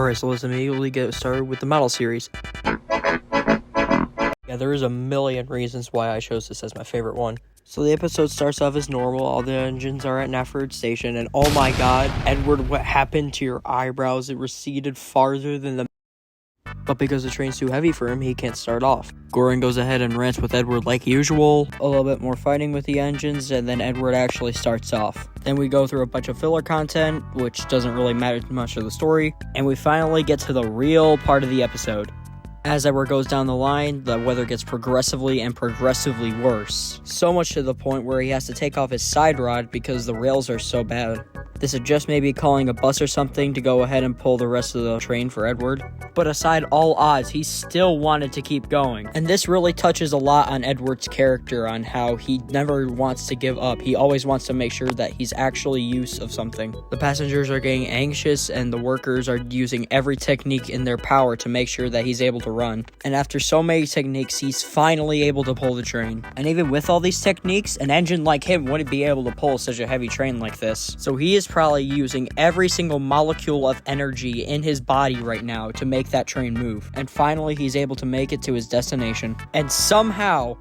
Alright, so let's immediately get started with the model series. Yeah, there is a million reasons why I chose this as my favorite one. So the episode starts off as normal, all the engines are at Nefford Station, and oh my god, Edward, what happened to your eyebrows? It receded farther than the... But because the train's too heavy for him, he can't start off. Goran goes ahead and rants with Edward like usual, a little bit more fighting with the engines, and then Edward actually starts off. Then we go through a bunch of filler content, which doesn't really matter too much of the story, and we finally get to the real part of the episode. As Edward goes down the line, the weather gets progressively worse. So much to the point where he has to take off his side rod because the rails are so bad. They suggest maybe calling a bus or something to go ahead and pull the rest of the train for Edward. But aside all odds, he still wanted to keep going. And this really touches a lot on Edward's character, on how he never wants to give up. He always wants to make sure that he's actually use of something. The passengers are getting anxious and the workers are using every technique in their power to make sure that he's able to run. And after so many techniques, he's finally able to pull the train. And even with all these techniques, an engine like him wouldn't be able to pull such a heavy train like this. So he is probably using every single molecule of energy in his body right now to make that train move. And finally, he's able to make it to his destination. And somehow,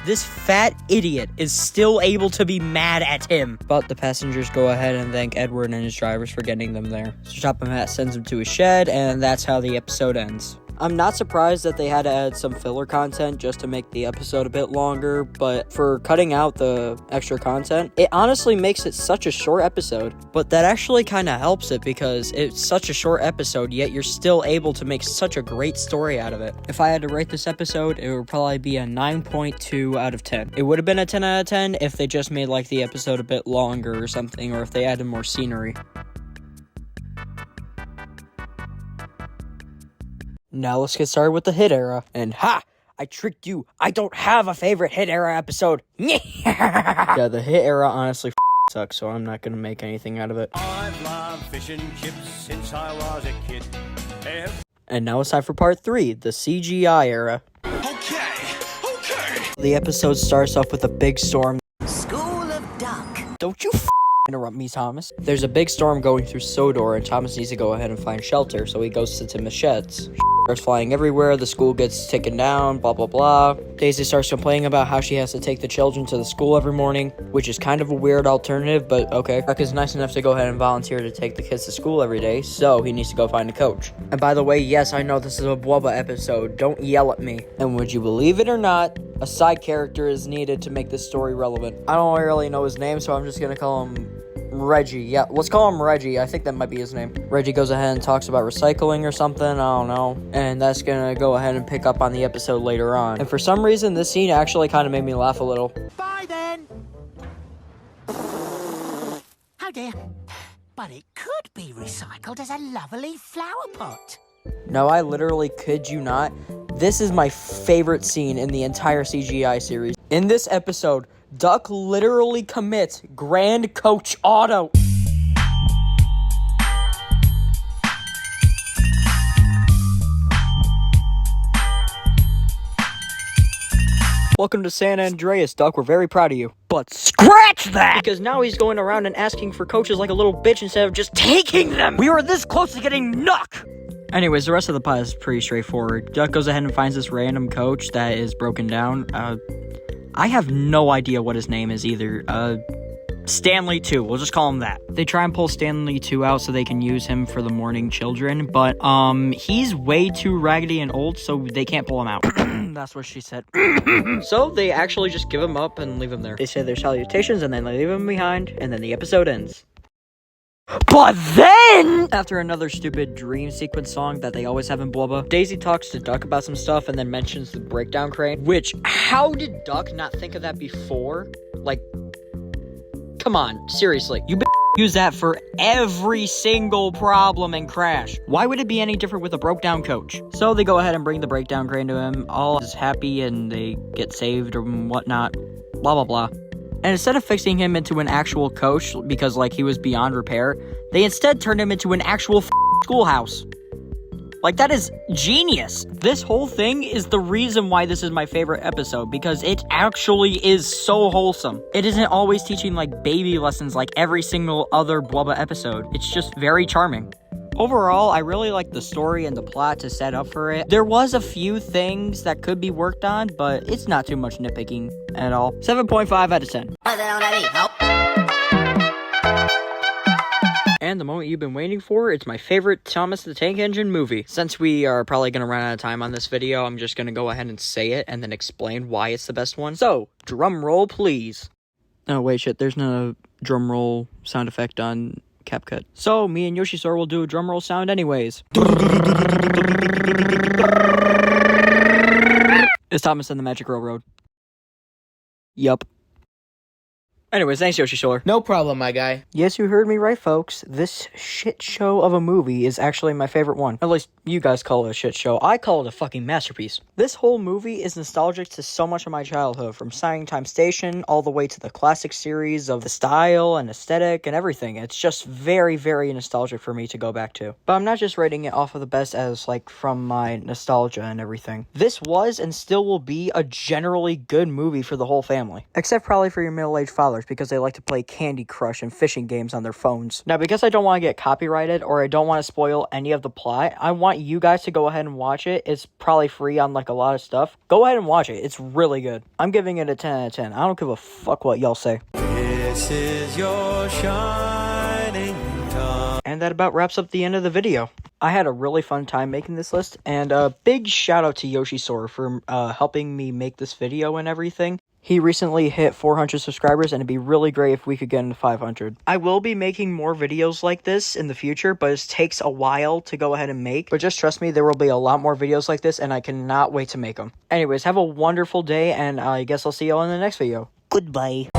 this fat idiot is still able to be mad at him. But the passengers go ahead and thank Edward and his drivers for getting them there. So Chopper Matt sends him to his shed, and that's how the episode ends. I'm not surprised that they had to add some filler content just to make the episode a bit longer, but for cutting out the extra content, it honestly makes it such a short episode. But that actually kind of helps it because it's such a short episode, yet you're still able to make such a great story out of it. If I had to rate this episode, it would probably be a 9.2 out of 10. It would have been a 10 out of 10 if they just made like the episode a bit longer or something, or if they added more scenery. Now let's get started with the Hit Era. And ha! I tricked you. I don't have a favorite Hit Era episode. Yeah, the Hit Era honestly sucks, so I'm not gonna make anything out of it. I've loved fish and chips since I was a kid. And now it's time for part 3, the CGI Era. Okay. The episode starts off with a big storm. School of Duck. Don't you interrupt me, Thomas. There's a big storm going through Sodor, and Thomas needs to go ahead and find shelter, so he goes to Tim's sheds. Starts flying everywhere, the school gets taken down, blah blah blah. Daisy starts complaining about how she has to take the children to the school every morning, which is kind of a weird alternative, but okay. Huck is nice enough to go ahead and volunteer to take the kids to school every day, so he needs to go find a coach. And by the way, yes, I know this is a Bwubba episode, don't yell at me. And would you believe it or not, a side character is needed to make this story relevant. I don't really know his name, so I'm just gonna call him Reggie. Yeah, let's call him Reggie. I think that might be his name. Reggie goes ahead and talks about recycling or something. I don't know. And that's gonna go ahead and pick up on the episode later on. And for some reason, this scene actually kind of made me laugh a little. Bye then. Oh dear. But it could be recycled as a lovely flower pot. No, I literally kid you not. This is my favorite scene in the entire CGI series. In this episode, Duck literally commits Grand Coach Auto. Welcome to San Andreas, Duck. We're very proud of you. But scratch that! Because now he's going around and asking for coaches like a little bitch instead of just taking them! We were this close to getting Nuck! Anyways, the rest of the plot is pretty straightforward. Duck goes ahead and finds this random coach that is broken down. I have no idea what his name is either. Stanley 2. We'll just call him that. They try and pull Stanley 2 out so they can use him for the morning children, but, he's way too raggedy and old, so they can't pull him out. That's what she said. So they actually just give him up and leave him there. They say their salutations and then they leave him behind, and then the episode ends. But then, after another stupid dream sequence song that they always have in Bwubba, Daisy talks to Duck about some stuff and then mentions the breakdown crane, which, how did Duck not think of that before? Like, come on, seriously. You use that for every single problem and crash. Why would it be any different with a broke down coach? So they go ahead and bring the breakdown crane to him. All is happy and they get saved or whatnot. Blah, blah, blah. And instead of fixing him into an actual coach because, like, he was beyond repair, they instead turned him into an actual schoolhouse. Like, that is genius. This whole thing is the reason why this is my favorite episode, because it actually is so wholesome. It isn't always teaching, like, baby lessons like every single other Blubba episode. It's just very charming. Overall, I really like the story and the plot to set up for it. There was a few things that could be worked on, but it's not too much nitpicking at all. 7.5 out of 10. And the moment you've been waiting for, it's my favorite Thomas the Tank Engine movie. Since we are probably going to run out of time on this video, I'm just going to go ahead and say it and then explain why it's the best one. So, drum roll, please. Oh, wait, shit, there's no drum roll sound effect on CapCut. So, me and Yoshisaur will do a drum roll sound anyways. It's Thomas and the Magic Railroad. Yup. Anyways, thanks, Yoshisaur. No problem, my guy. Yes, you heard me right, folks. This shit show of a movie is actually my favorite one. At least, you guys call it a shit show. I call it a fucking masterpiece. This whole movie is nostalgic to so much of my childhood, from Signing Time Station all the way to the classic series of the style and aesthetic and everything. It's just very, very nostalgic for me to go back to. But I'm not just rating it off of the best as, like, from my nostalgia and everything. This was and still will be a generally good movie for the whole family. Except probably for your middle-aged fathers, because they like to play Candy Crush and fishing games on their phones. Now, because I don't want to get copyrighted or I don't want to spoil any of the plot, I want you guys to go ahead and watch it. It's probably free on, like, a lot of stuff. Go ahead and watch it. It's really good. I'm giving it a 10 out of 10. I don't give a fuck what y'all say. This is your shining time. And that about wraps up the end of the video. I had a really fun time making this list, and a big shout out to Yoshisaur for helping me make this video and everything. He recently hit 400 subscribers, and it'd be really great if we could get into 500. I will be making more videos like this in the future, but it takes a while to go ahead and make. But just trust me, there will be a lot more videos like this, and I cannot wait to make them. Anyways, have a wonderful day, and I guess I'll see y'all in the next video. Goodbye.